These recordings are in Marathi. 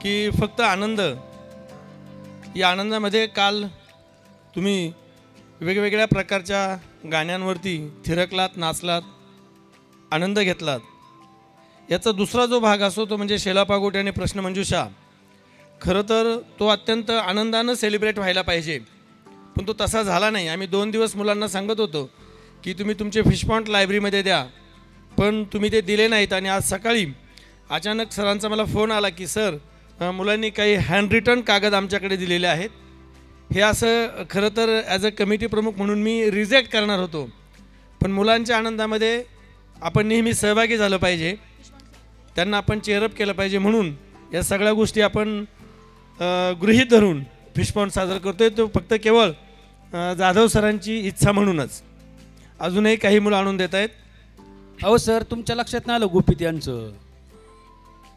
की फक्त आनंद, या आनंदामध्ये काल तुम्ही वेगवेगळ्या प्रकारच्या गाण्यांवरती थिरकलात, नाचलात, आनंद घेतलात. याचा दुसरा जो भाग असतो तो म्हणजे शेला पागोटे आणि प्रश्नमंजुषा. खरं तर तो अत्यंत आनंदानं सेलिब्रेट व्हायला पाहिजे, पण तो तसा झाला नाही. आम्ही 2 दिवस मुलांना सांगत होतो की तुम्ही तुमचे फिशपॉन्ड लायब्ररीमध्ये द्या, पण तुम्ही ते दिले नाहीत. आणि आज सकाळी अचानक सरांचा मला फोन आला की सर, मुलांनी काही हँड रिटन कागद आमच्याकडे दिलेले आहेत. हे असं खरं तर ॲज अ कमिटी प्रमुख म्हणून मी रिजेक्ट करणार होतो, पण मुलांच्या आनंदामध्ये आपण नेहमी सहभागी झालं पाहिजे, त्यांना आपण चेअरअप केलं पाहिजे. म्हणून या सगळ्या गोष्टी आपण गृहीत धरून फिशपॉन्ड साजरा करतो आहे. तो फक्त केवळ जाधव सरांची इच्छा म्हणूनच. अजूनही काही मुलं आणून देत आहेत. अहो सर, तुमच्या लक्षात नाही आलं गुपित यांचं.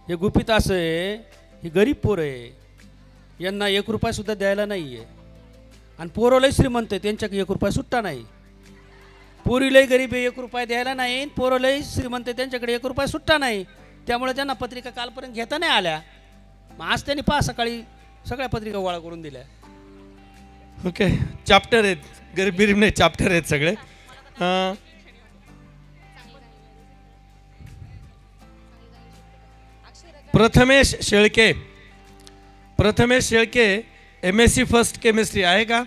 हे गुपित असं आहे, हे गरीब पोरं आहे, यांना 1 रुपयासुद्धा द्यायला नाही आहे. आणि पोरं लय श्रीमंत आहे, त्यांच्याकडे 1 रुपया सुट्टा नाही. पोरी लय गरीब आहे, 1 रुपया द्यायला नाही. पोरं लय श्रीमंत आहे, त्यांच्याकडे 1 रुपया सुट्टा नाही. त्यामुळे त्यांना पत्रिका कालपर्यंत घेता नाही आल्या. मग आज त्यांनी सकाळी सगळ्या पत्रिका गोळा करून दिल्या. ओके, चॅप्टर आहेत, गरीब नाही, चॅप्टर आहेत सगळे. Prathamesh Shelke, Prathamesh Shelke MSc first chemistry आहे का?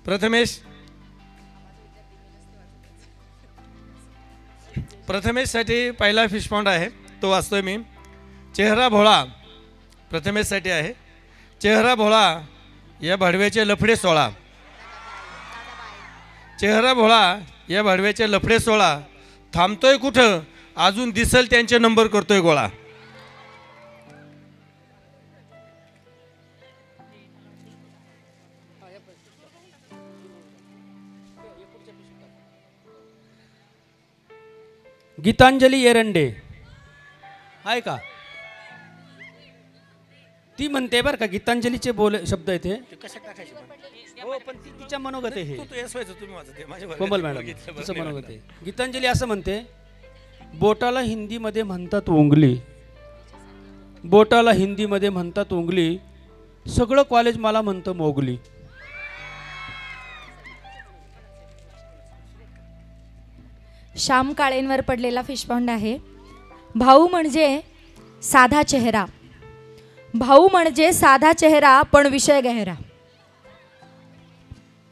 प्रथमेश, प्रथमेशसाठी पहिला फिशपॉन्ड आहे, तो वाचतोय मी. चेहरा भोळा प्रथमेशसाठी आहे. चेहरा भोळा या भडव्याचे लफडे 16. चेहरा भोळा या भडव्याचे लफडे 16. थांबतोय कुठं, अजून दिसल त्यांचे नंबर करतोय गोळा. गीतांजली एरंडे आहे का? ती म्हणते बरं का, गीतांजलीचे शब्द आहेत हे. हो, पण तिच्या मनोगत आहे हे. कोमल मॅडम तिचं मनोगत आहे. गीतांजली असं म्हणते, बोटाला हिंदीमध्ये म्हणतात उंगली, बोटाला हिंदीमध्ये म्हणतात उंगली, सगळं कॉलेज मला म्हणतं मोगली. श्याम काळेंवर पडलेला फिशपॉन्ड आहे. भाऊ म्हणजे साधा चेहरा, भाऊ म्हणजे साधा चेहरा पण विषय गहरा.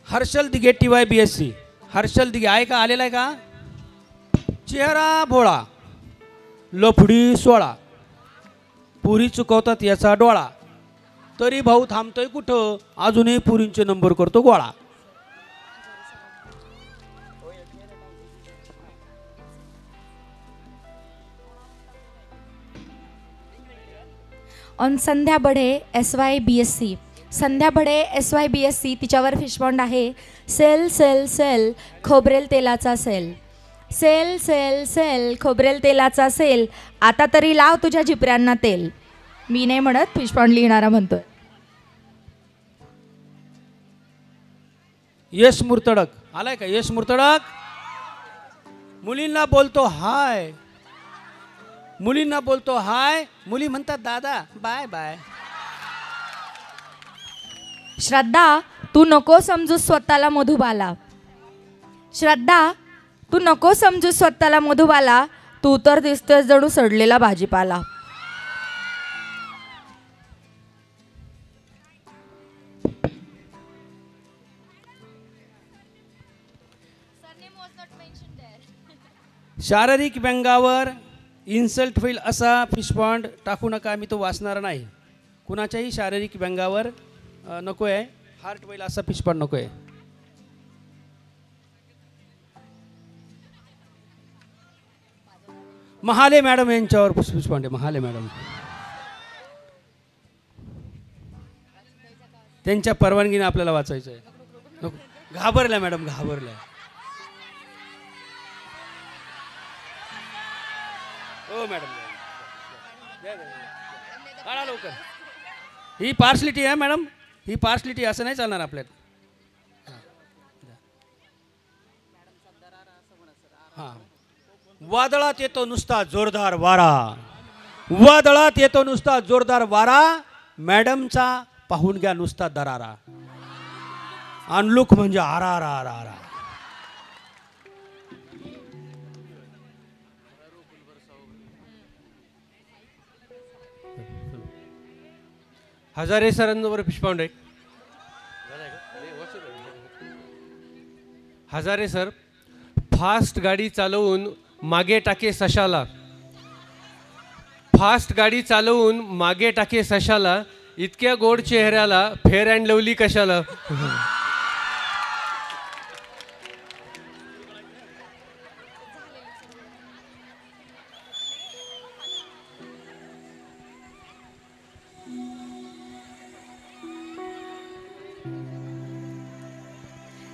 Harshal Dighe TY BSc. हर्षल दिघे आहे का? आलेला आहे का? चेहरा भोळा, लफडी 16, पुरी चुकवतात याचा डोळा, तरी भाऊ थांबतोय कुठं, अजूनही पुरींचे नंबर करतो गोळा. On Sandhya Badhe SY BSc. Sandhya Badhe SY BSc, तिच्यावर फिशपॉन्ड आहे. सेल सेल सेल खोबरेल तेलाचा सेल, सेल सेल सेल खोबरेल तेलाचा सेल, आता तरी लाव तुझ्या झिपऱ्यांना तेल. मी नाही म्हणत, फिशपॉन्ड लिहिणारा म्हणतोय. यश मुर्तडक आलाय का? यश मुर्तडक मुलींना बोलतो हाय, मुलींना बोलतो हाय, मुली म्हणतात दादा बाय बाय. श्रद्धा, तू नको समजू स्वतःला मधुबाला. श्रद्धा, तू नको समजू स्वतःला मधुबाला, तू तर दिसतोय जणू सडलेला भाजीपाला. शारीरिक व्यंगावर इन्सल्ट होईल असा फिशपॉन्ड टाकू नका. मी तो वाचणार नाही. कुणाच्याही शारीरिक व्यंगावर नको आहे. हार्ट होईल असा फिशपॉन्ड नको आहे. महाले मॅडम यांच्यावर फिशपॉन्ड आहे. महाले मॅडम, त्यांच्या परवानगीने आपल्याला वाचायचं आहे. नको, घाबरल्या मॅडम, घाबरल्या. हो मॅडम, काढा लवकर. ही पार्सलिटी आहे मॅडम, ही पार्सलिटी असं नाही चालणार आपल्यात. हां, वादळात येतो नुसता जोरदार वारा, वादळात येतो नुसता जोरदार वारा, मॅडमचा पाहून घ्या नुसता दरारा. अनलुक म्हणजे आरा आरा आरा आरा. हजारे सरांवर पुष्पांड आहे. हजारे सर, फास्ट गाडी चालवून मागे टाके सशाला. फास्ट गाडी चालवून मागे टाके सशाला, इतक्या गोड चेहऱ्याला फेअर अँड लवली कशाला.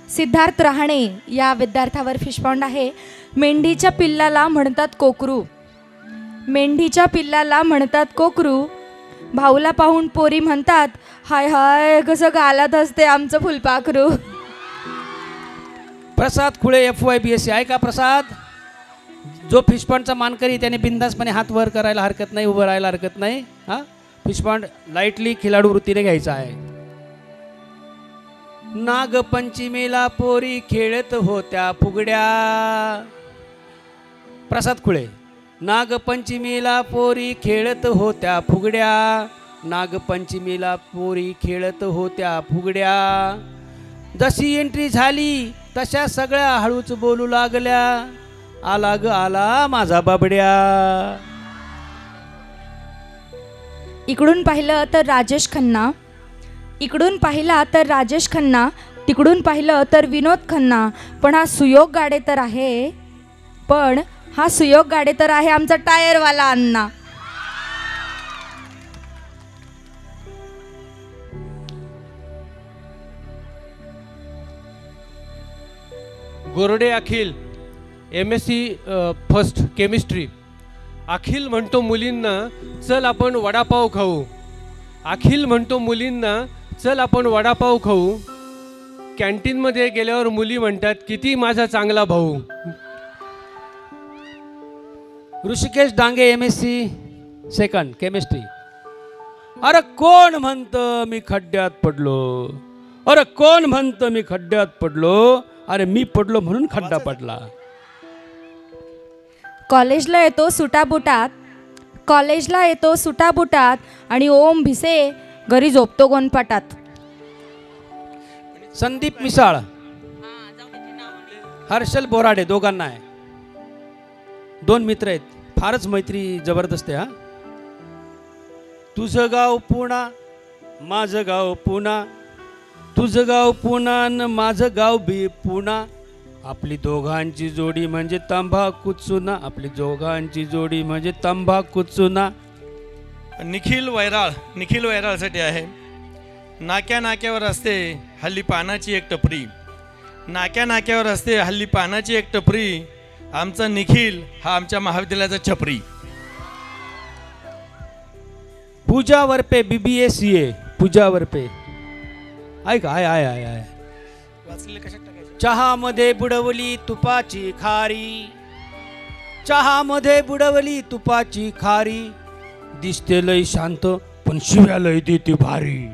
सिद्धार्थ रहाणे या विद्यार्थ्यावर फिशपाऊंड आहे. मेंढीच्या पिल्लाला म्हणतात कोकरू. मेंढीच्या पिल्लाला म्हणतात कोकरू. भाऊला पाहून पोरी म्हणतात हाय हाय कसं गालात असते आमचं फुलपाखरू. प्रसाद खुळे FYBSC आहे का प्रसाद? जो फिशपॉन्डचा मानकरी त्याने बिंदासपणे हात वर करायला हरकत नाही, उभं राहायला हरकत नाही. हां, फिशपॉन्ड लाईटली खिलाडू वृत्तीने घ्यायचा आहे. नागपंचमीला पोरी खेळत होत्या फुगड्या. प्रसाद खुळे. नागपंचमीला पोरी खेळत होत्या फुगड्या. नागपंचमीला पोरी खेळत होत्या फुगड्या. जशी एंट्री झाली तशा सगळ्या हळूच बोलू लागल्या. आला ग आला माझा बाबड्या. इकडून पाहिलं तर राजेश खन्ना. इकडून पाहिला तर राजेश खन्ना. तिकडून पाहिलं तर विनोद खन्ना. पण हा सुयोग गाडे तर आहे. हा सुयोग गाडे तर आहे आमचा टायरवाला अण्णा. गोरडे अखिल, MSc फर्स्ट केमिस्ट्री. अखिल म्हणतो मुलींना चल आपण वडापाव खाऊ. अखिल म्हणतो मुलींना चल आपण वडापाव खाऊ. कॅन्टीनमध्ये गेल्यावर मुली म्हणतात किती माझा चांगला भाऊ. Rishikesh Dange MSc second chemistry. अरे कोण म्हणतं मी खड्ड्यात पडलो. अरे कोण म्हणतं मी खड्ड्यात पडलो. अरे मी पडलो म्हणून खड्डा पडला. कॉलेजला येतो सुटाबुटात. कॉलेजला येतो सुटाबुटात आणि ओम भिसे घरी झोपतो गोनपाटात. संदीप मिसाळ, हर्षल बोराडे दोघांना आहे. दोन मित्र आहेत, फारच मैत्री जबरदस्त आहे. हा, तुझं गाव पुणा माझं गाव पुणा. तुझं गाव पुणा न माझं गाव बी पुणा. आपली दोघांची जोडी म्हणजे तंबाखू चुना. आपली दोघांची जोडी म्हणजे तंबाखू चुना. निखिल वैराळसाठी आहे. नाक्या नाक्यावर असते हल्ली पानाची एक टपरी. नाक्या नाक्यावर असते हल्ली पानाची एक टपरी. आमचा निखिल हा आमच्या महाविद्यालयाचा छपरी. पूजा वरपे BBA CA. पूजा वरपे आहे का? आहे. चहामध्ये बुडवली तुपाची खारी. चहामध्ये बुडवली तुपाची खारी. दिसते लय शांत पण शिव्या लय देते भारी.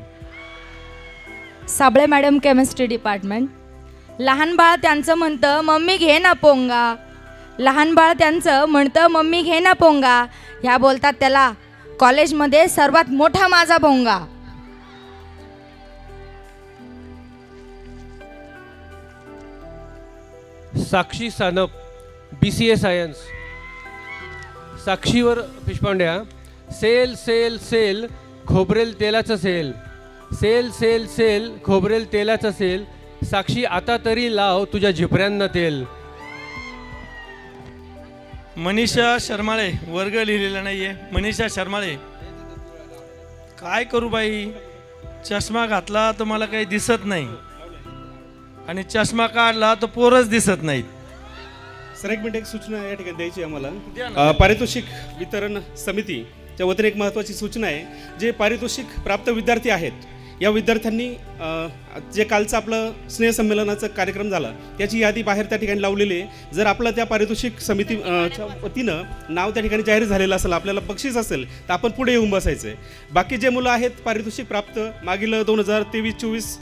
Sable madam chemistry department. लहान बाळ त्यांचं म्हणतं मम्मी घे ना पोंगा. लहान बाळ त्यांचं म्हणतं मम्मी घे ना पोंगा. ह्या बोलतात त्याला कॉलेजमध्ये सर्वात मोठा माझा भोंगा. Sakshi Sanap, BCA science. साक्षीवर फिशपांड्या. सेल सेल सेल खोबरेल तेलाचं सेल. सेल सेल सेल खोबरेल तेलाचं सेल. साक्षी आता तरी लाव तुझ्या झिपऱ्यांना तेल. मनीषा शर्माळे, वर्ग लिहिलेला नाहीये. मनीषा शर्माळे, काय करू बाई, चष्मा घातला तर मला काही दिसत नाही आणि चष्मा काढला तर पोरच दिसत नाहीत. सर एक मिनिट, एक सूचना या ठिकाणी द्यायची आहे आम्हाला. पारितोषिक वितरण समितीच्या वतीने एक महत्त्वाची सूचना आहे. जे पारितोषिक प्राप्त विद्यार्थी आहेत या विद्यार्थ्यांनी जे कालचं आपलं स्नेहसंमेलनाचा कार्यक्रम झाला त्याची यादी बाहेर त्या ठिकाणी लावलेली आहे. जर आपलं त्या पारितोषिक च्या वतीनं नाव त्या ठिकाणी जाहीर झालेलं असेल, आपल्याला बक्षीस असेल, तर आपण पुढे येऊन बसायचं आहे. बाकी जे मुलं आहेत पारितोषिक प्राप्त, मागील 2023-24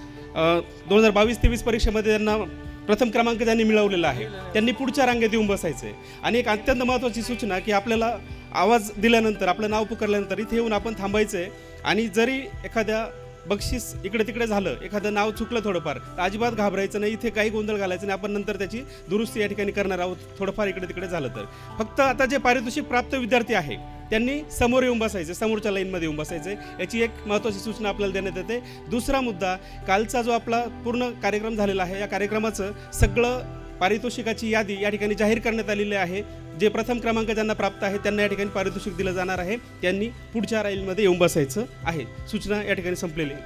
2022-23 परीक्षेमध्ये त्यांना प्रथम क्रमांक ज्यांनी मिळवलेला आहे त्यांनी पुढच्या रांगेत येऊन बसायचं आहे. आणि एक अत्यंत महत्त्वाची सूचना की आपल्याला आवाज दिल्यानंतर, आपलं नाव पुकारल्यानंतर इथे येऊन आपण थांबायचं आहे. आणि जरी एखाद्या बक्षीस इकडे तिकडे झालं, एखादं नाव चुकलं थोडंफार, तर अजिबात घाबरायचं नाही. इथे काही गोंधळ घालायचं नाही. आपण नंतर त्याची दुरुस्ती या ठिकाणी करणार आहोत, थोडंफार इकडे तिकडे झालं तर. फक्त आता जे पारितोषिक प्राप्त विद्यार्थी आहे त्यांनी समोर येऊन बसायचे, समोरच्या लाईनमध्ये येऊन बसायचे. याची एक महत्त्वाची सूचना आपल्याला देण्यात येते. दुसरा मुद्दा, कालचा जो आपला पूर्ण कार्यक्रम झालेला आहे या कार्यक्रमाचं सगळं पारितोषिकाची यादी या ठिकाणी जाहीर करण्यात आलेली आहे. जे प्रथम क्रमांक ज्यांना प्राप्त आहे त्यांना या ठिकाणी पारितोषिक दिलं जाणार आहे. त्यांनी पुढच्या राईलमध्ये येऊन बसायचं आहे. सूचना या ठिकाणी संपलेली आहे.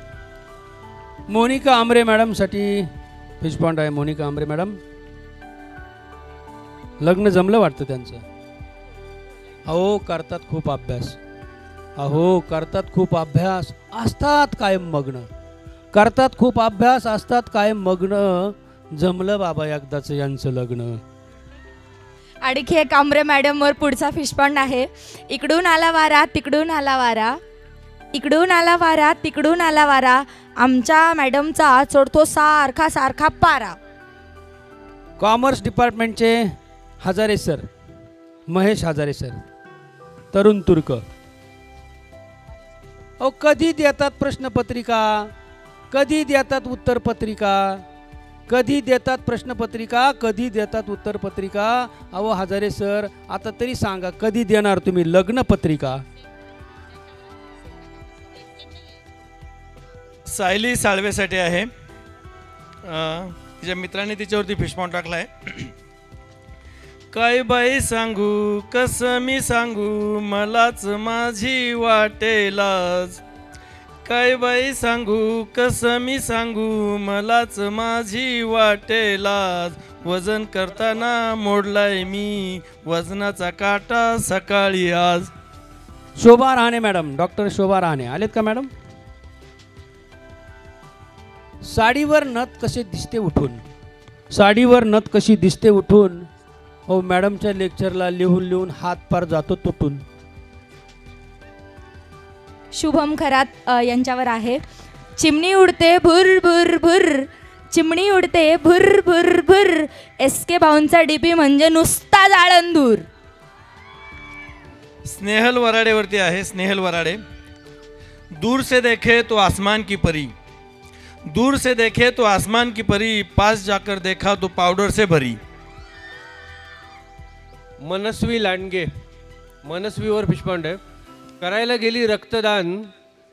मोनिका आमरे मॅडमसाठी फिशपॉन्ड आहे. मोनिका आमरे मॅडम, लग्न जमलं वाटतं त्यांचं. अहो करतात खूप अभ्यास, अहो करतात खूप अभ्यास, असतात कायम मग्न, करतात खूप अभ्यास, असतात कायम मग्न. जमलं बाबा एकदाचं यांचं लग्न. आणखी एक आमरे मॅडमवर पुढचा फिशपॉन्ड आहे. इकडून आला वारा, तिकडून आला वारा, इकडून आला वारा, तिकडून आला वारा, आमच्या मॅडमचा चढतो सारखा सारखा पारा. कॉमर्स डिपार्टमेंटचे हजारे सर, महेश हजारे सर, तरुण तुर्क. अहो कधी देतात प्रश्नपत्रिका, कधी देतात उत्तरपत्रिका, कधी देतात प्रश्नपत्रिका, कधी देतात उत्तरपत्रिका. अहो हजारे सर, आता तरी सांगा कधी देणार तुम्ही लग्नपत्रिका. सायली साळवेसाठी आहे. तिच्या मित्राने तिच्यावरती फिशपॉन्ड टाकला आहे. काय बाई सांगू, कसं मी सांगू, मलाच माझी वाटेलाच. काय बाई सांगू, कसं मी सांगू, मलाच माझी वाटेलाच. वजन करताना मोडलाय मी वजनाचा काटा सकाळी आज. शोभा रहाणे मॅडम, डॉक्टर शोभा रहाणे आलेत का मॅडम? साडीवर नथ कसे दिसते उठून, साडीवर नथ कशी दिसते उठून. हो मॅडमच्या लेक्चरला लिहून लिहून हात पार जातो तुटून. शुभम खरात यांच्यावर आहे. चिमणी उडते भुर भुर भुर, चिमणी उडते भुर भुर भुर, SK भाऊंचा DP म्हणजे नुसता जाळंदूर. स्नेहल वराडेवरती आहे. स्नेहल वराडे, दूर से देखे तो आसमान की परी, दूर से देखे तो आसमान की परी, पास जाकर देखा तो पाउडर से भरी. मनस्वी लांडगे, मनस्वीवर फिशपॉन्ड आहे. करायला गेली रक्तदान,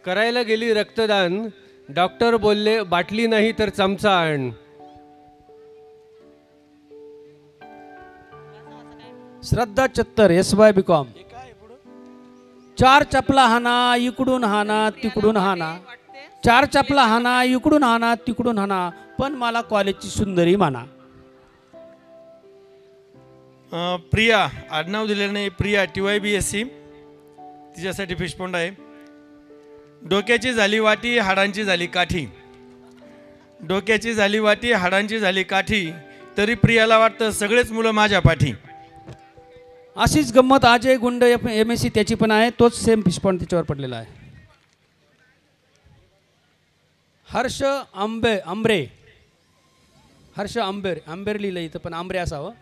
करायला गेली रक्तदान, डॉक्टर बोलले बाटली नाही तर चमचा आण. श्रद्धा चत्तर SY BCom. चार चपला हाना, इकडून हाना तिकडून हाना, चार चपला हाना, इकडून हाना तिकडून हाना, पण मला कॉलेजची सुंदरी माना. प्रिया, आडनाव दिलेलं नाही, प्रिया TYBSC, तिच्यासाठी फिशपॉन्ड आहे. डोक्याची झाली वाटी, हाडांची झाली काठी, डोक्याची झाली वाटी, हाडांची झाली काठी, तरी प्रियाला वाटतं सगळेच मुलं माझ्या पाठी. अशीच गंमत अजय गुंड MSc त्याची पण आहे, तोच सेम फिशपॉन्ड तिच्यावर पडलेला आहे. हर्ष आंबरे, हर्ष आंबेर लिहिलं इथं पण आंबरे असावं.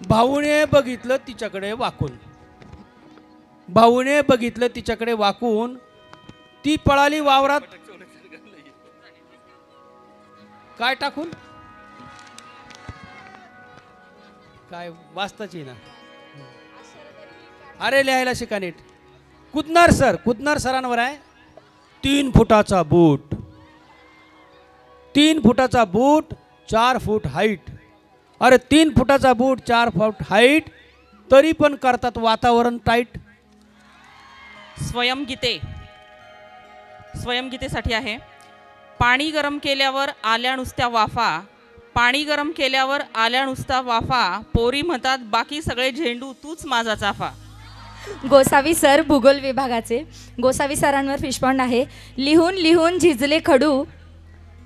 भाऊने बघितलं तिच्याकडे वाकून, भाऊने बघितलं तिच्याकडे वाकून, ती पळाली वावरात. काय टाकून, काय वाचताची ना, अरे लिहायला शिका नीट. कुदनार सरांवर आहे. 3 फुटाचा बूट, 3 फुटाचा बूट, 4 फूट हाईट. अरे 3 फुटाचा बूट, 4 फूट हाईट, तरी पण करतात वातावरण टाईट. स्वयंगीतेसाठी आहे. पाणी गरम केल्यावर आल्या नुसत्या वाफा, पाणी गरम केल्यावर आल्या नुसता वाफा, पोरी म्हणतात बाकी सगळे झेंडू तूच माझा चाफा. गोसावी सर भूगोल विभागाचे. गोसावी सरांवर फिशपॉन्ड आहे. लिहून लिहून झिजले खडू,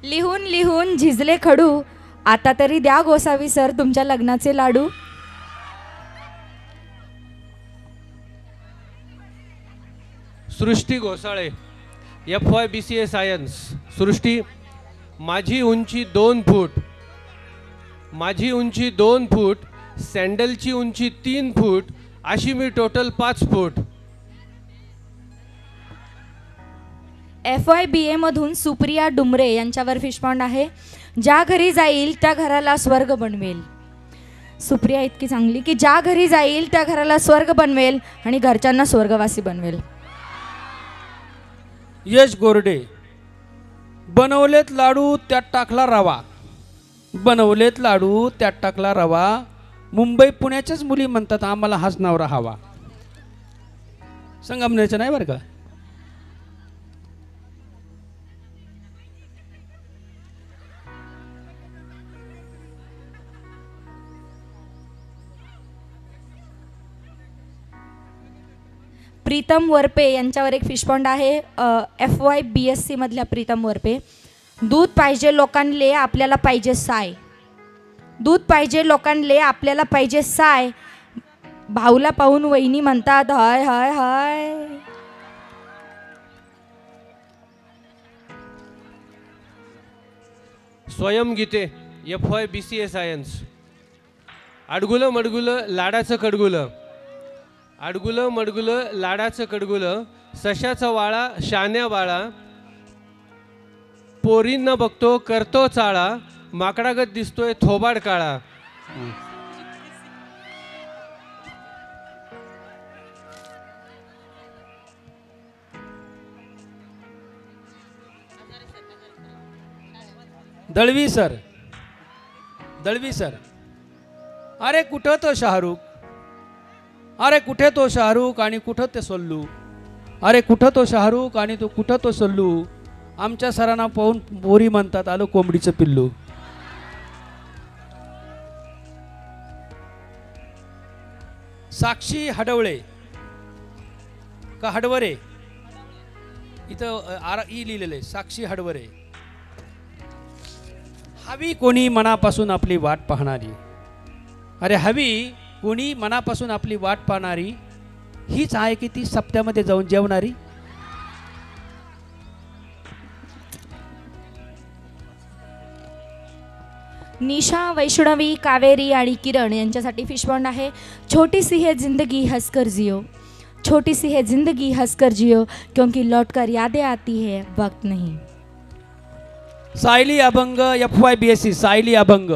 लिहून लिहून झिजले खडू, आता तरी द्या गोसावी सर तुमच्या लग्नाचे लाडू. सृष्टी घोसाळे FYBCA सायन्स. सृष्टी, माझी उंची 2 फूट, माझी उंची 2 फूट, सँडलची उंची 3 फूट, अशी मी टोटल 5 फूट. FYBA मधून सुप्रिया डुमरे यांच्यावर फिशपॉन्ड आहे. ज्या घरी जाईल त्या घराला स्वर्ग बनवेल. सुप्रिया इतकी चांगली की ज्या घरी जाईल त्या घराला स्वर्ग बनवेल आणि घरच्यांना स्वर्गवासी बनवेल. यश गोरडे, बनवलेत लाडू त्यात टाकला रवा, बनवलेत लाडू त्यात टाकला रवा, मुंबई पुण्याच्याच मुली म्हणतात आम्हाला हाच नवरा हवा. संगमनेरचं नाही बरं का. प्रीतम वरपे यांच्यावर एक फिशपॉन्ड आहे. FYBSC मधल्या प्रीतम वरपे. दूध पाहिजे लोकांले आपल्याला पाहिजे साय, दूध पाहिजे लोकांले आपल्याला पाहिजे साय, भाऊला पाहून वहिनी म्हणतात हाय हाय हाय. स्वयं गीते FYBCA सायन्स. अडगुलं मडगुलं लाडाचं कडगुलं, अडगुलं मडगुलं लाडाचं कडगुलं, सशाचा वाळा शान्या बाळा, पोरींना बघतो करतो चाळा, माकडागत दिसतोय थोबाड काळा. दळवी सर, दळवी सर, अरे कुठं तो शाहरुख, अरे कुठे तो शाहरुख आणि कुठं ते सल्लू, अरे कुठं तो शाहरुख आणि तो कुठं तो सल्लू, आमच्या सरांना पाहून बोरी म्हणतात आलो कोंबडीचं पिल्लू. साक्षी हडवळे का हडवरे, इथं ई लिहिलेलं आहे साक्षी हडवरे. हवी कोणी मनापासून आपली वाट पाहणारी, अरे हवी कोणी मनापासून आपली वाट पाहणारी, हीच आहे की ती सप्त्यामध्ये जाऊन जेवणारी. निशा, वैष्णवी, कावेरी आणि किरण यांच्यासाठी फिशपॉन्ड आहे. छोटी सी है जिंदगी हंसकर जियो, छोटी सी है जिंदगी हंसकर जियो, क्योंकि लौटकर यादें आती है वक्त नहीं. सायली अभंग FYBSC. सायली अभंग.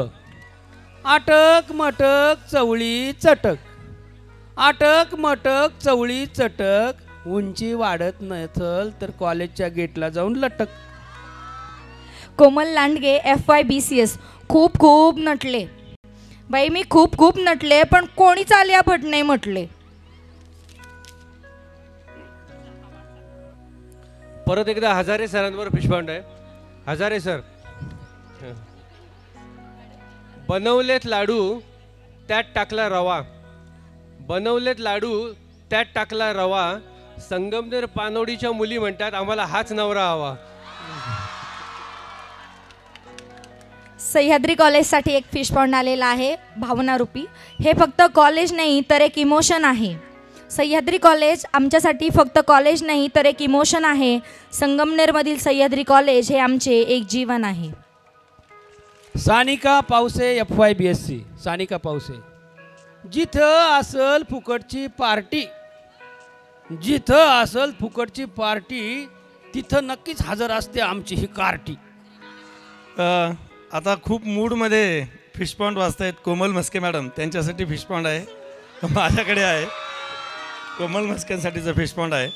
आटक मटक चवळी चटक, आटक मटक चवळी चटक, उंची वाढत नसल तर कॉलेजच्या गेटला जाऊन लटक. कोमल लांडगे FYBCS. खूप खूप नटले बाई मी, खूप खूप नटले पण कोणीच आलिया भट नाही म्हटले. परत एकदा हजारे सरांवर फिशपॉन्ड आहे. हजारे सर, बनवलेत लाडू त्यात टाकला रवा, बनवलेत लाडू त्यात टाकला रवा, संगमनेर पानोडीच्या मुली म्हणतात आम्हाला हाच नवरा हवा. सह्याद्री कॉलेजसाठी एक फिशपॉन्ड आलेला आहे भावना रूपी. हे फक्त कॉलेज नाही तर एक इमोशन आहे. सह्याद्री कॉलेज आमच्यासाठी फक्त कॉलेज नाही तर एक इमोशन आहे. संगमनेरमधील सह्याद्री कॉलेज हे आमचे एक जीवन आहे. सानिका पावसे FYBSC. सानिका पावसे. जिथं असल फुकटची पार्टी, जिथं असल फुकटची पार्टी, तिथं नक्कीच हजर असते आमची ही कार्टी. आता खूप मूडमध्ये फिशपॉन्ड वाचतायत कोमल मस्के मॅडम, त्यांच्यासाठी फिशपॉन्ड आहे. माझ्याकडे आहे कोमल मस्क्यांसाठीचं फिशपॉन्ड आहे.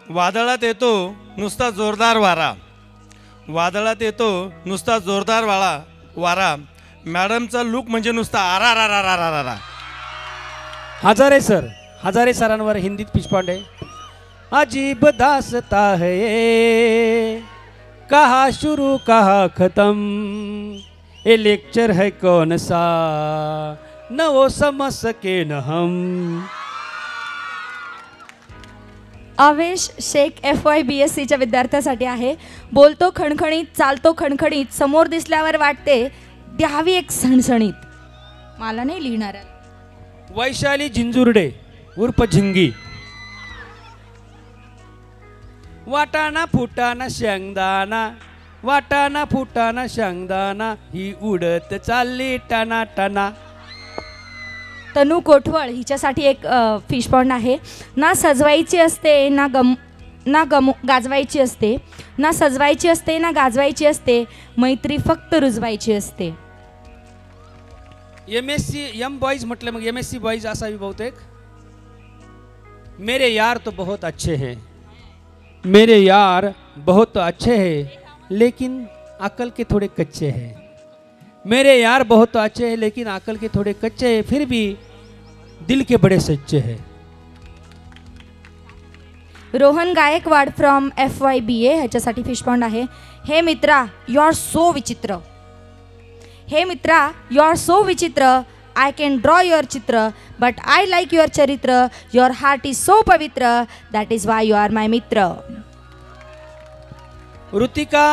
वादळात येतो नुसता जोरदार वारा, वादळात येतो नुसता जोरदार वारा, मॅडमचा लुक म्हणजे नुसता आरा रा रा रा रा रा. हजारे सर. हजारे सरांवर हिंदीत फिशपॉन्ड आहे. अजीब दास्ता है ये, कहा शुरू कहा खत्म, ये लेक्चर है कौन सा, न वो समझ सके न हम. आवेश शेख FYBSCच्या विद्यार्थ्यासाठी आहे. बोलतो खणखणीत, चालतो खणखणीत, समोर दिसल्यावर वाटते द्यावी एक सणसणीत. मला नाही लिहिणार आहे. वैशाली झिंजुर्डे उर्फ झिंगी. वाटाणा फुटाणा शेंगदाणा, वाटाणा फुटाणा शेंगदाणा, ही उडत चालली टाना टाना. तनू कोठवळ हिच्यासाठी एक फिश पॉन्ड आहे. ना सजवायची असते ना गाजवायची असते, ना सजवायची असते ना गाजवायची असते, मैत्री फक्त रुजवायची असते. MSc एम बॉयज म्हटलं मग MSc बॉयज असावी बहुतेक. मेरे यार तो बहुत अच्छे हैं, मेरे यार बहुत अच्छे हैं, लेकिन अकल के थोड़े कच्चे हैं. मेरे यार बहुत अच्छे हैं लेकिन अकल के थोड़े कच्चे हैं, फिर भी दिल के बड़े सच्चे हैं. रोहन गायकवाड फ्रॉम FYBA ह्याच्यासाठी फिश पॉन्ड आहे. हे मित्रा यू आर सो विचित्र, हे मित्रा यू आर सो विचित्र, आय कॅन ड्रॉ युअर चित्र, बट आय लाईक युअर चरित्र, युअर हार्ट इज सो पवित्र, that is why you are my मित्र. ऋतिका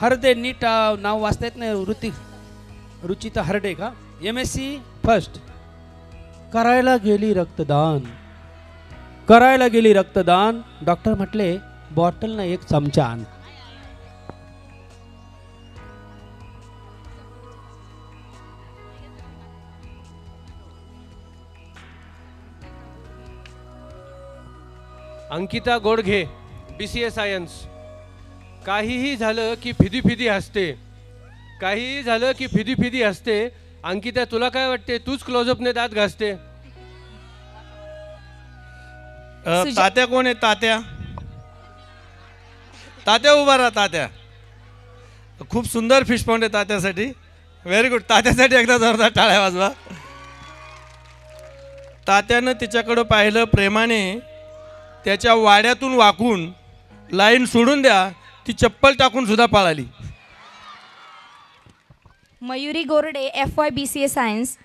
हरदे, नीट नाव वाचता येत नाही. रुचिता हरडे का. MSc first. करायला गेली रक्तदान, करायला गेली रक्तदान, डॉक्टर म्हटले बॉटलनं एक चमचा आण. Ankita Godghe BCA science. काहीही झालं की फिदी फिदी हसते, काहीही झालं की फिदी फिदी हसते. अंकिता तुला काय वाटते, तूच क्लोजअपने दात घासते. तात्या कोण आहे? तात्या, तात्या उभा राहा. तात्या खूप सुंदर फिश पॉन्ड आहे तात्यासाठी. Very good. तात्यासाठी एकदा जोरदार टाळ्या वाजवा. तात्यानं तिच्याकडं पाहिलं प्रेमाने, त्याच्या वाड्यातून वाकून लाईन सोडून द्या, ती चप्पल टाकून सुद्धा पळाली. Mayuri Gorde FYBCA science.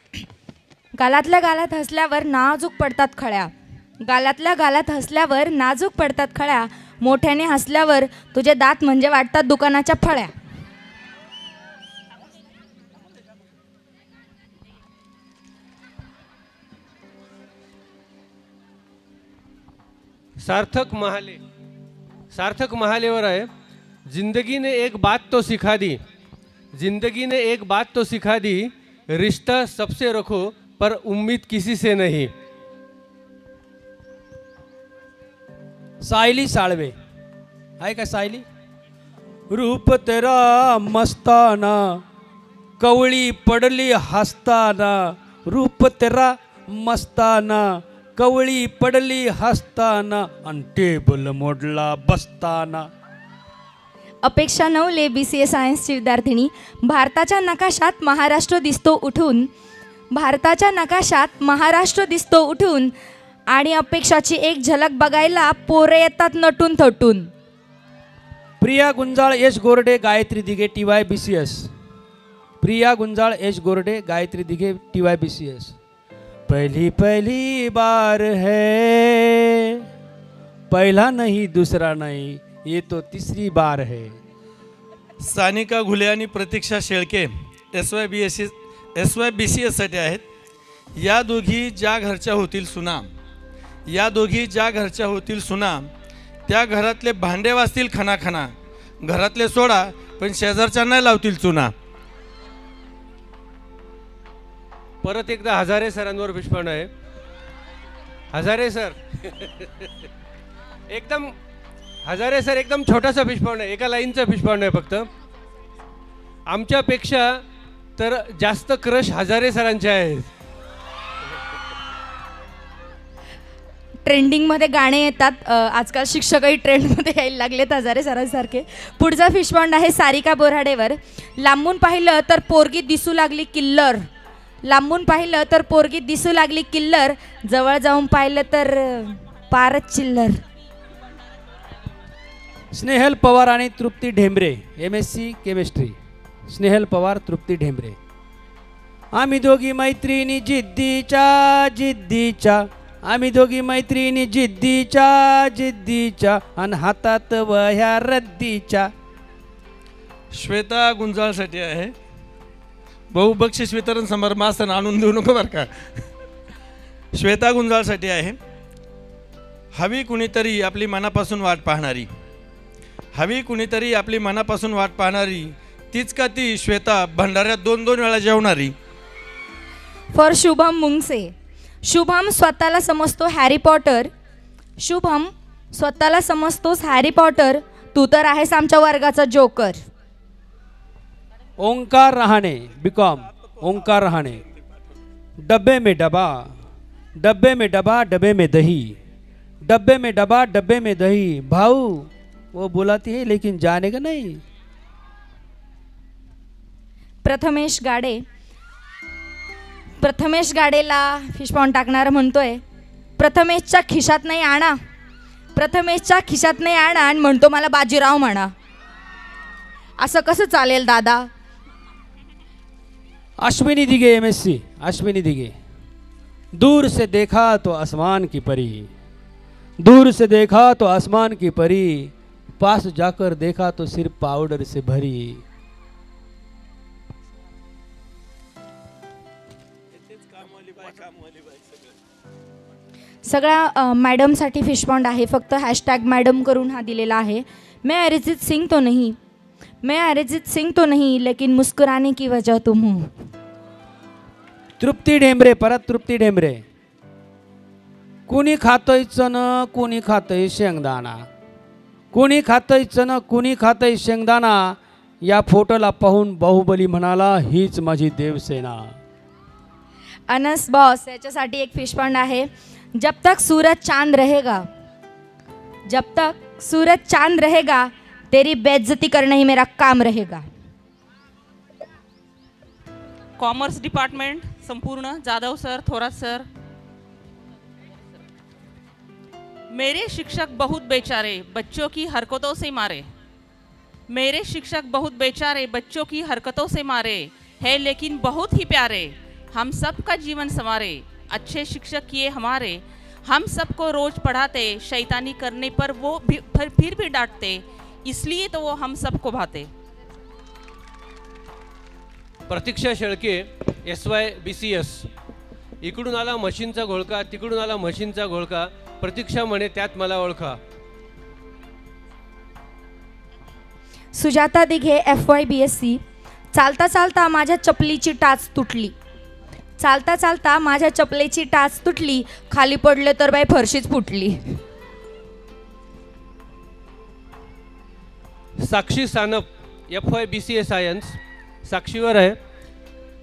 गालातल्या गालात हसल्यावर नाजूक पडतात खळ्या, गालातल्या गालात हसल्यावर नाजूक पडतात खळ्या, मोठ्याने हसल्यावर तुझे दात म्हणजे वाटतात दुकानाच्या फळ्या. सार्थक महाले. सार्थक महालेवर आहे. जिंदगी ने एक बात तो सिखा दी, जिंदगी ने एक बात तो सिखा दी, रिश्ता सबसे रखो पर उम्मीद किसी से नहीं. सायली साळवे आहे का. सायली. रूप तेरा मस्ताना, कवळी पडली हसताना, रूप तेरा मस्ताना, कवळी पडली हसताना, अन टेबल मोडला बसताना. अपेक्षा नवले BCA सायन्सची विद्यार्थिनी. भारताच्या नकाशात महाराष्ट्र दिसतो उठून, भारताच्या नकाशात महाराष्ट्र दिसतो उठून, आणि अपेक्षाची एक झलक बघायला पोरे येतात नटून थटून. Priya Gunjal H Gorde Gayatri Dighe TYBCS. Priya Gunjal H Gorde Gayatri Dighe TYBCS. पहली पहली बार है, पहला नहीं दूसरा नहीं, ये तो तीसरी बार है. सानिका घुले आणि प्रतीक्षा शेळके SYBCS साठी आहेत. या दोघी ज्या घरच्या होतील सुना, या दोघी ज्या घरच्या होतील सुना, त्या घरातले भांडे वाजतील खनाखना, घरातले सोडा पण शेजारच्यांना लावतील चुना. परत एकदा हजारे सरांवर पुष्पण आहे. हजारे सर एकदम, हजारे सर एकदम छोटासा फिशपॉन्ड आहे, एका लाईनचा फिशपॉन्ड आहे फक्त. आमच्यापेक्षा तर जास्त क्रश हजारे सरांचे आहेत. ट्रेंडिंगमध्ये गाणे येतात आजकाल, शिक्षकही ट्रेंडमध्ये यायला लागलेत हजारे सरांसारखे. पुढचा फिशपॉन्ड आहे सारिका बोराडेवर. लांबून पाहिलं तर पोरगी दिसू लागली किल्लर, लांबून पाहिलं तर पोरगी दिसू लागली किल्लर, जवळ जाऊन पाहिलं तर पारच चिल्लर. स्नेहल पवार आणि तृप्ती ढेंबरे MSc केमिस्ट्री. स्नेहल पवार, तृप्ती ढेंबरे. आम्ही दोघी मैत्रिणी जिद्दीच्या जिद्दीच्या, आम्ही दोघी मैत्रिणी जिद्दीच्या आणि हातात वह्या रद्दीच्या. श्वेता गुंजाळसाठी आहे. भाऊ बक्षीस वितरण समारंभ असताना आणून देऊ नको बरं का. श्वेता गुंजाळसाठी आहे. हवी कुणीतरी आपली मनापासून वाट पाहणारी, हवी कुणीतरी आपली मनापासून वाट पाहणारी, तीच का ती श्वेता भंडाऱ्यात 2-2 वेळा जेवणारी. फॉर शुभम मुंगसे. शुभम स्वतःला समजतो हॅरी पॉटर. शुभम स्वतःला समजतोस हॅरी पॉटर, तू तर आहेस आमच्या वर्गाचा जोकर. ओंकार रहाणे बीकॉम. ओंकार रहाणे. डब्बे में डबा, डब्बे में डबा, डब्बे में दही, डब्बे में डबा, डब्बे में दही. भाऊ वो बुलाती है लेकिन जाने का नहीं. प्रथमेश गाडे. प्रथमेश गाडेला फिशपॉन्ड टाकणारा म्हणतोय, प्रथमेशच्या खिशात नाही आणा, प्रथमेशच्या खिशात नाही आणा आणि म्हणतो मला बाजीराव म्हणा. असं कसं चालेल दादा. अश्विनी दिगे MSc. अश्विनी दिगे. दूर से देखा तो आसमान की परी, दूर से देखा तो आसमान की परी, पास जाकर देखा तो सिर्फ पाउडर से भरी. सगळ्या मॅडमसाठी फिशपॉन्ड आहे. फक्त हॅशटॅग मॅडम करून हा दिलेला आहे. मैं अरिजीत सिंह तो नहीं, मैं अरिजीत सिंह तो नहीं, लेकिन मुस्कुराने की वजह तुम हो. तृप्ती ढेंबरे. परत तृप्ती ढेंबरे. कुणी खातंय चण, कुणी खातंय शेंगदाणा, कुणी खातंय चण, कुणी खातंय शेंगदाणा. या फोटोला पाहून बाहुबली म्हणाला हीच माझी देवसेना. अनस बॉस याच्यासाठी एक फिशपॉन्ड आहे. जब तक सूरज चांद रहेगा, जब तक सूरज चांद रहेगा, तेरी बेइज्जती करना ही मेरा काम रहेगा. कॉमर्स डिपार्टमेंट संपूर्ण. Jadhav sir, Thorat sir. मेरे शिक्षक बहुत बेचारे, बच्चों की हरकतों से मारे, मेरे शिक्षक बहुत बेचारे, बच्चों की हरकतों से मारे, है लेकिन बहुत ही प्यारे, हम सब का जीवन संवारे. अच्छे शिक्षक ये हमारे, हम सबको रोज पढ़ाते, शैतानी करने पर वो फिर भी डांटते, इसलिए तो वो हम सबको भाते. प्रतीक्षा शेळके SYBCS. इकडून आला मशीनचा घोळका, तिकडून आला मशीनचा घोळका, प्रतीक्षा म्हणे त्यात मला ओळखा. सुजाता दिघे FYBSc. चालता चालता माझ्या चपलीची टाच तुटली, चालता चालता माझ्या चपलेची टाच तुटली, खाली पडले तर बाई फरशीच फुटली. साक्षी सानप FYBCA सायन्स. साक्षीवर आहे,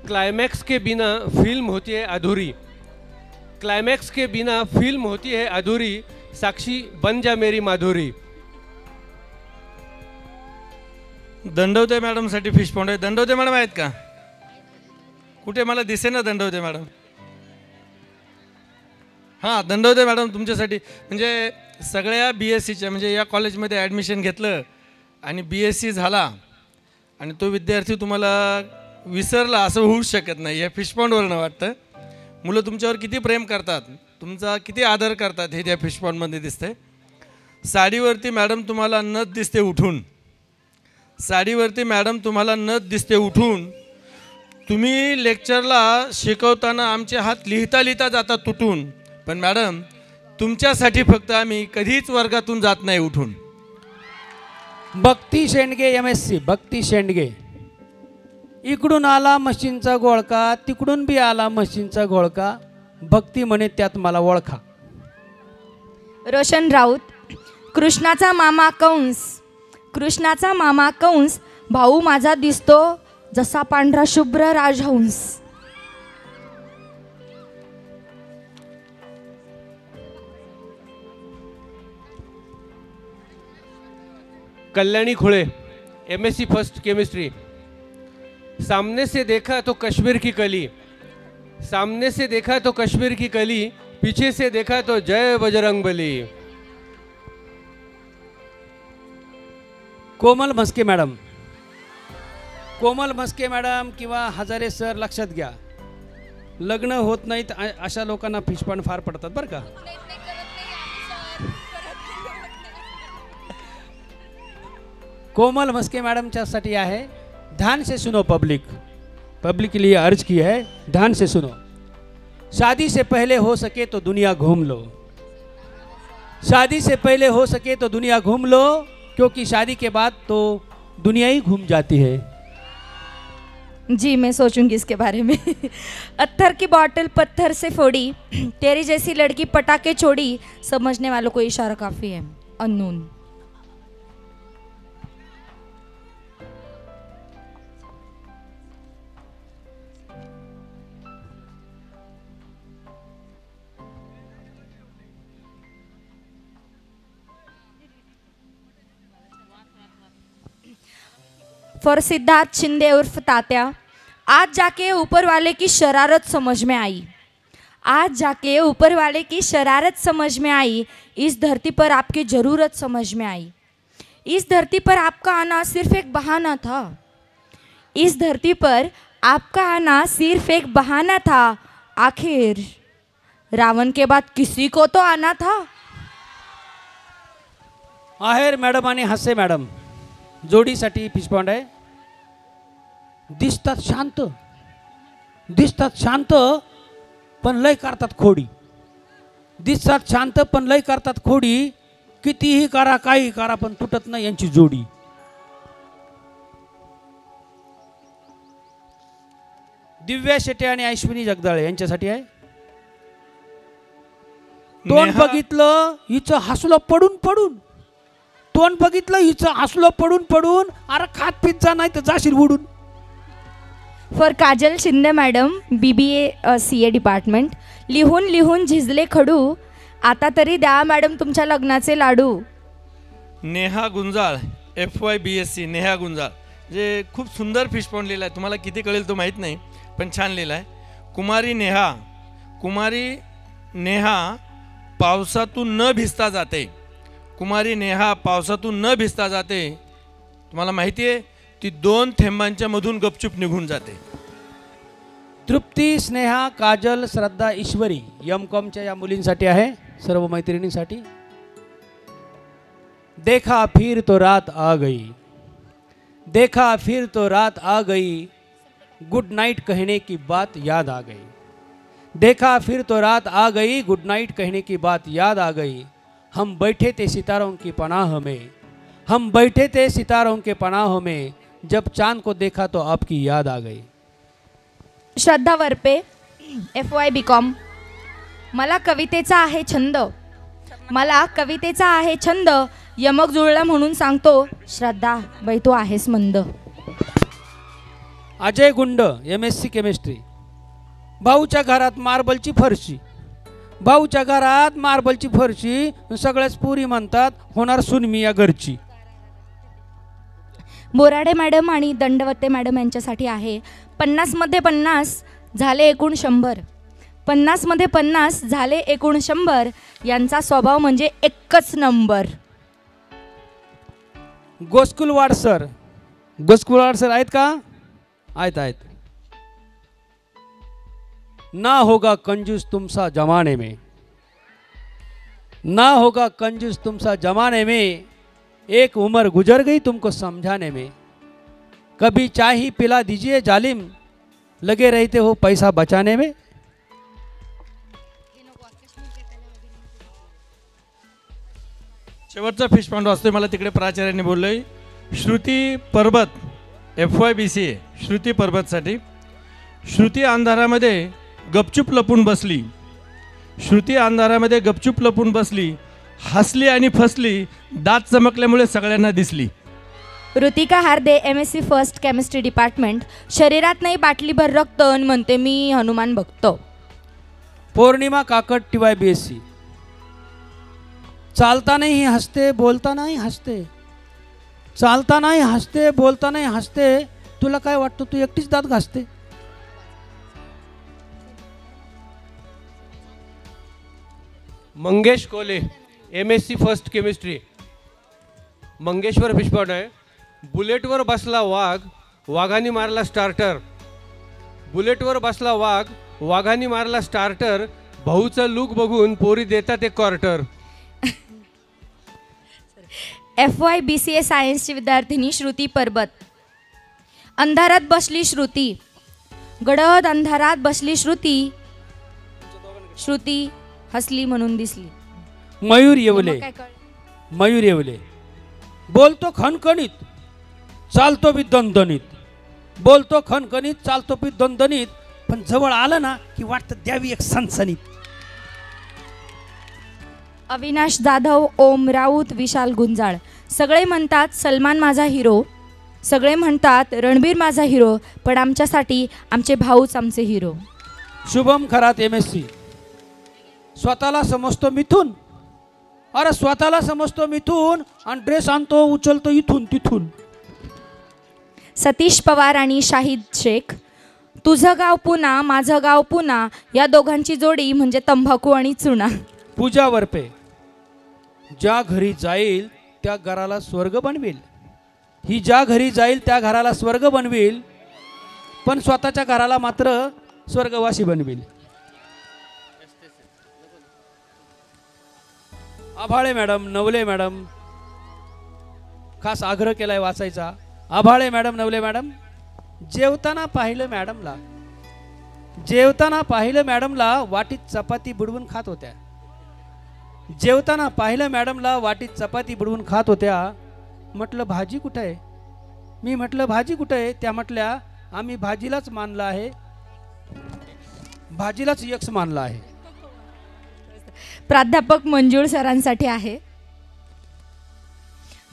क्लाइमैक्स के बिना फिल्म होती है अधूरी, क्लाइमैक्स के बिना फिल्म होती है अधूरी, साक्षी बन जा मेरी माधुरी. दंडवते मॅडमसाठी फिशपॉन्ड आहे. दंडवते मॅडम आहेत का कुठे? मला दिसे ना दंडवते मॅडम. हां, दंडवते मॅडम तुमच्यासाठी. म्हणजे सगळ्या BScच्या म्हणजे या कॉलेजमध्ये ॲडमिशन घेतलं आणि BSc झाला आणि तो विद्यार्थी तुम्हाला विसरला असं होऊच शकत नाही. या फिशपॉन्डवरनं वाटतं. मुलं तुमच्यावर किती प्रेम करतात, तुमचा किती आदर करतात हे त्या फिशपॉन्डमध्ये दिसतंय. साडीवरती मॅडम तुम्हाला नथ दिसते उठून, साडीवरती मॅडम तुम्हाला नथ दिसते उठून. तुम्ही लेक्चरला शिकवताना आमचे हात लिहिता लिहिता जातात तुटून, पण मॅडम तुमच्यासाठी फक्त आम्ही कधीच वर्गातून जात नाही उठून. भक्ती शेंडगे MSc. भक्ती शेंडगे. इकडून आला मशीनचा घोळका, तिकडून बी आला मशीनचा घोळका, भक्ती म्हणे त्यात मला ओळखा. रोशन राऊत. कृष्णाचा मामा कंस, कृष्णाचा मामा कंस, भाऊ माझा दिसतो जसा पांढरा शुभ्र राजहंस. Kalyani Khule MSc first chemistry. सामने से देखा तो कश्मीर की कली, सामने से देखा तो कश्मीर की कली, पीछे से देखा तो जय बजरंगबली. कोमल म्हस्के मॅडम. कोमल म्हस्के मॅडम किंवा हजारे सर लक्षात घ्या, लग्न होत नाहीत अशा लोकांना फिशपॉन्ड फार पडतात बरं का. कोमल मस्के मैडमच्यासाठी आहे. ध्यान से सुनो पब्लिक के लिए अर्ज की है, ध्यान से सुनो. शादी से पहले हो सके तो दुनिया घूम लो, शादी से पहले हो सके तो दुनिया घूम लो, क्योंकि शादी के बाद तो दुनिया ही घूम जाती है. जी मैं सोचूंगी इसके बारे में. अत्तर की बॉटल पत्थर से फोड़ी, तेरी जैसी लड़की पटाके छोड़ी, समझने वालों को इशारा काफी है. अननोन. फॉर सिद्धार्थ शिंदे उर्फ तात्या. आज जाके ऊपर वाले की शरारत समझ में आई, आज जाके ऊपर वाले की शरारत समझ में आई. इस धरती पर आपकी ज़रूरत समझ में आई. इस धरती पर आपका आना सिर्फ एक बहाना था. इस धरती पर आपका आना सिर्फ एक बहाना था. आखिर रावण के बाद किसी को तो आना था. आहेर मॅडम आणि हसे मॅडम जोडीसाठी फिशपॉन्ड आहे. दिसतात शांत पण लय करतात खोडी. दिसतात शांत पण लय करतात खोडी. कितीही करा काही करा पण तुटत नाही यांची जोडी. दिव्या शेटे आणि अश्विनी जगदाळे यांच्यासाठी आहे. तोंड बघितलं हिचं हसलं पडून पडून, तोंड बघितलं हिचं हसलं पडून पडून, अरे खात पिझ्झा नाही तर जाशील उडून. For Kajal Shinde madam BBA CA department. लिहून लिहून झिजले खडू, आता तरी द्या मॅडम तुमच्या लग्नाचे लाडू. नेहा गुंजाळ FY BSc नेहा गुंजाळ, जे खूप सुंदर फिशपॉन्ड लिहिला आहे. तुम्हाला किती कळेल तो माहीत नाही पण छान लिहिला आहे. कुमारी नेहा पावसातून न भिजता जाते. कुमारी नेहा पावसातून न भिजता जाते. तुम्हाला माहिती आहे ती 2 थेंबांच्या मधून गपचूप निघून जाते. तृप्ती स्नेहा काजल श्रद्धा ईश्वरी MCOMच्या या मुलींसाठी आहे, सर्व मैत्रिणींसाठी. देखा फिर तो रात आ गई, देखा फिर तो रात आ गई, गुड नाइट कहने की बात याद आ गई. देखा फिर तो रात आ गई, गुड नाइट कहने की बात याद आ गई. हम बैठे थे सितारों की पनाह में, हम बैठे थे सितारों के पनाह में, जब चांद को देखा तो आपकी याद आ गई. श्रद्धा वरपे FY BCom. मला कवितेचा आहे छंद, मला कवितेचा आहे छंद, यमक जुळला म्हणून सांगतो श्रद्धा बाई तू आहेस मंद. अजय गुंड MSc केमिस्ट्री. भाऊच्या घरात मार्बलची फरशी, भाऊच्या घरात मार्बलची फरशी, सगळ्याच पुरी म्हणतात होणार सुनमी या घरची. बोराडे मॅडम आणि दंडवते मॅडम यांच्यासाठी आहे. 50 मध्ये 50 झाले एकूण 100, 50 मध्ये 50 झाले एकूण 100, यांचा स्वभाव म्हणजे एकच नंबर. गोस्कुलवाड सर, गोस्कुलवाड सर आहेत का? आहेत. ना होगा कंजूस तुमसा जमाने में, ना होगा कंजूस तुमसा जमाने में, एक उम्र गुजर गई तुमको समझाने में. कभी चाय ही पिला दीजिए जालिम, लगे रहते हो पैसा बचाने में. शेवटचा फिशपॉन्ड वाचतोय मला तिकडे प्राचार्यांनी बोललोय. श्रुती परबत FY BCA श्रुती परबतसाठी. श्रुती अंधारामध्ये गपचूप लपून बसली, श्रुती अंधारामध्ये गपचूप लपून बसली, हसली आणि फसली, दात चमकल्यामुळे सगळ्यांना दिसली. Ritika हार्दे MSc first chemistry department. शरीरात नाही बाटलीभर रक्त अन म्हणते मी हनुमान भक्त. पौर्णिमा काकड TY BSc. चालता नहीं हसते बोलता नहीं हसते, चालता नाही हसते बोलता नाही हसते, तुला काय वाटतं तू एकटीच दात घासते. मंगेश कोले MSc फर्स्ट केमिस्ट्री. मंगेश्वर फिशपॉन्ड आहे. बुलेटवर बसला वाघ, वाघाने मारला स्टार्टर, बुलेटवर बसला वाघ, वाघाने मारला स्टार्टर, भाऊचं लुक बघून पोरी देतात एक क्वार्टर. FYBCA सायन्सची विद्यार्थिनी श्रुती परबत. अंधारात बसली श्रुती, गडद अंधारात बसली श्रुती, श्रुती हसली म्हणून दिसली. मयूर येवले. मग काय कळलं? मयूर येवले. बोलतो खणखणीत, चालतो बी दणदणीत. बोलतो खणखणीत, चालतो बी दणदणीत, पण जवळ आलं ना की वाटतं द्यावी एक सनसनीत. अविनाश जाधव, ओम राऊत, विशाल गुंजाळ. सगळे म्हणतात सलमान माझा हिरो, सगळे म्हणतात रणबीर माझा हिरो, पण आमच्यासाठी आमचे भाऊच आमचे हिरो. शुभम खरात MSc. स्वतःला समजतो मिथून, अरे स्वतःला समजतो मिथून आणि ड्रेस आणतो उचलतो इथून तिथून. सतीश पवार आणि शाहिद शेख. तुझं गाव पुणा, माझं गाव पुणा, या दोघांची जोडी म्हणजे तंबाखू आणि चुना. पूजा वरपे. ज्या घरी जाईल त्या घराला स्वर्ग बनवेल, ही ज्या घरी जाईल त्या घराला स्वर्ग बनवेल, पण स्वतःच्या घराला मात्र स्वर्गवासी बनवेल. आभाळे मॅडम, नवले मॅडम, खास आग्रह केलाय वाचायचा. Abhale madam, Navale madam. जेवताना पाहिलं मॅडमला, जेवताना पाहिलं मॅडमला वाटीत चपाती बुडवून खात होत्या. जेवताना पाहिलं मॅडमला वाटीत चपाती बुडवून खात होत्या. म्हटलं भाजी कुठं आहे? मी म्हटलं भाजी कुठं आहे? त्या म्हटल्या आम्ही भाजीलाच मानलं आहे, भाजीलाच यक्स मानलं आहे. प्राध्यापक मंजूळ सरांसाठी आहे.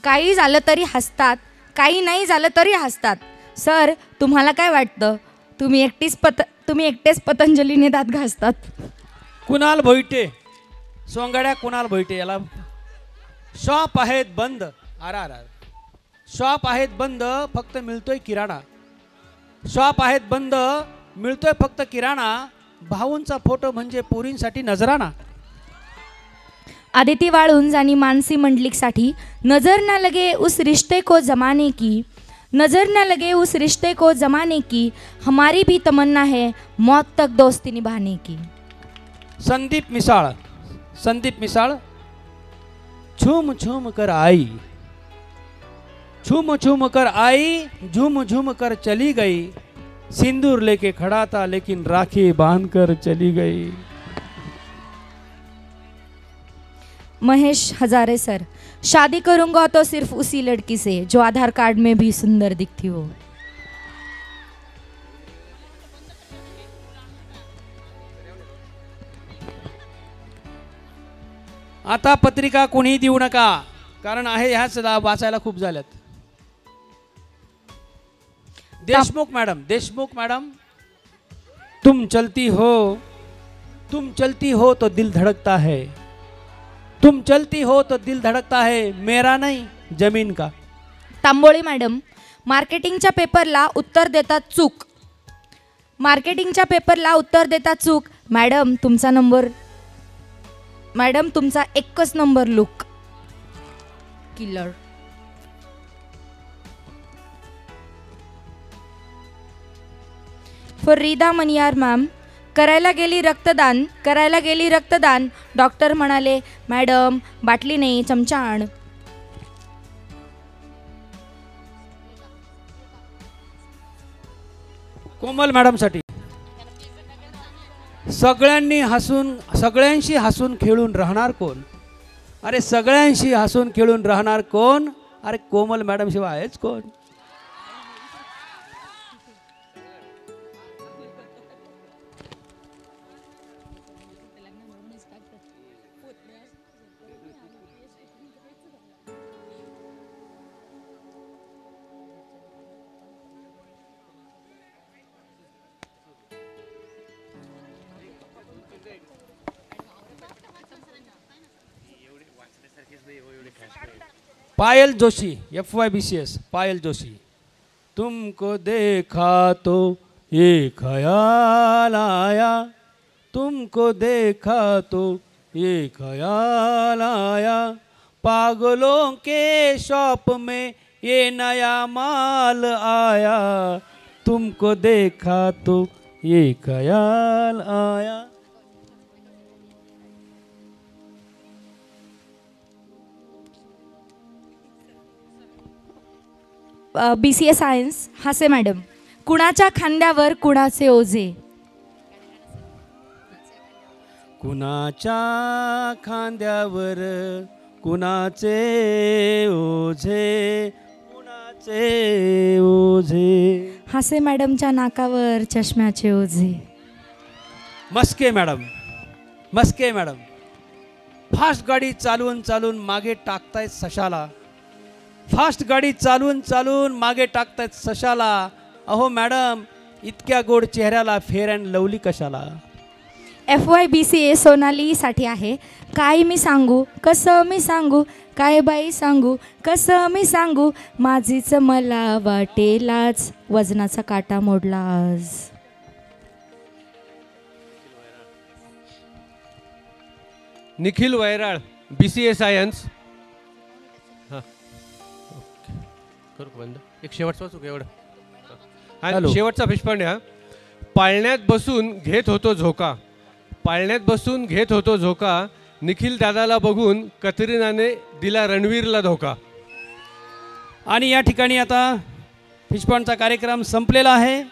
काही झालं तरी हसतात, काही नाही झालं तरी हसतात. सर तुम्हाला काय वाटतं? तुम्ही एकटेच पतंजलीने दात घासतात. कुणाल भोईटे. सोंगाड्या कुणाल भोईटे. याला शॉप आहेत बंद, शॉप आहेत बंद, फक्त मिळतोय किराणा. शॉप आहेत बंद, मिळतोय फक्त किराणा. भाऊंचा फोटो म्हणजे पोरींसाठी नजराना. आदिती वाळुंज आणि मानसी मंडलिकसाठी. नजर न लगे उस रिश्ते को जमाने की, नजर न लगे उस रिश्ते को जमाने की, हमारी भी तमन्ना है मौत तक दोस्ती निभाने की. संदीप मिसाळ. संदीप मिसाळ. झूम झूम कर आई, झूम झूम कर आई, झूम झूम कर चली गई. सिंदूर लेके खड़ा था लेकिन राखी बांध कर चली गई. महेश हजारे सर. शादी करूंगा तो सिर्फ उसी लड़की से जो आधार कार्ड में भी सुंदर दिखती हो. आता पत्रिका कोणी देऊ नका, कारण आहे ह्याच वाचायला खूप झाल्यात. देशमुख मॅडम. देशमुख मॅडम. तुम चलती हो तो दिल धड़कता है, तुम चलती हो तो दिल धड़कता है, मेरा नहीं जमीन का. तांबोळी मॅडम. मार्केटिंगच्या पेपरला उत्तर देतात चूक, मार्केटिंगच्या पेपरला उत्तर देतात चूक. मॅडम तुमचा नंबर, मॅडम तुमचा एकच number look. Killer. Farida Maniyar ma'am. करायला गेली रक्तदान, करायला गेली रक्तदान, डॉक्टर म्हणाले मॅडम बाटली नाही चमचा आण. कोमल मॅडम साठी. सगळ्यांशी हसून खेळून राहणार कोण? अरे सगळ्यांशी हसून खेळून राहणार कोण? अरे कोमल मॅडम शिवाय आहेच कोण? पायल जोशी. FYBCS. पायल जोशी. तुमको देखा तो ये ख्याल आया, तुमको देखा तो ये ख्याल आया, पागलों के शॉप में ये नया माल आया, तुमको देखा तो ये ख्याल आया. BCA science Hase madam. कुणाच्या खांद्यावर कुणाचे ओझे. कुणाच्या खांद्यावर कुणाचे ओझे, कुणाचे ओझे. हासे मॅडमच्या नाकावर चष्म्याचे ओझे. Maske madam, Maske madam. Fast गाडी चालवून चालवून मागे टाकतायत सशाला. फास्ट गाडी चालवून चालवून मागे टाकतायत सशाला. अहो मॅडम, इतक्या गोड चेहऱ्याला फेअर अँड लवली कशाला. FYBCA सोनालीसाठी आहे. काय मी सांगू कसं मी सांगू, काय बाई सांगू कसं मी सांगू, माझीच मला वाटेलाच, वजनाचा काटा मोडला आज. Nikhil Vairal BCA science. हां करू का बंद. एक शेवटचा वाचू का एवढं. हॅलो. आणि शेवटचा फिशपॉइंट हा. पाळण्यात बसून घेत होतो झोका, पाळण्यात बसून घेत होतो झोका, निखिल दादाला बघून कतरिनाने दिला रणवीरला धोका. आणि या ठिकाणी आता फिशपॉइंटचा कार्यक्रम संपलेला आहे.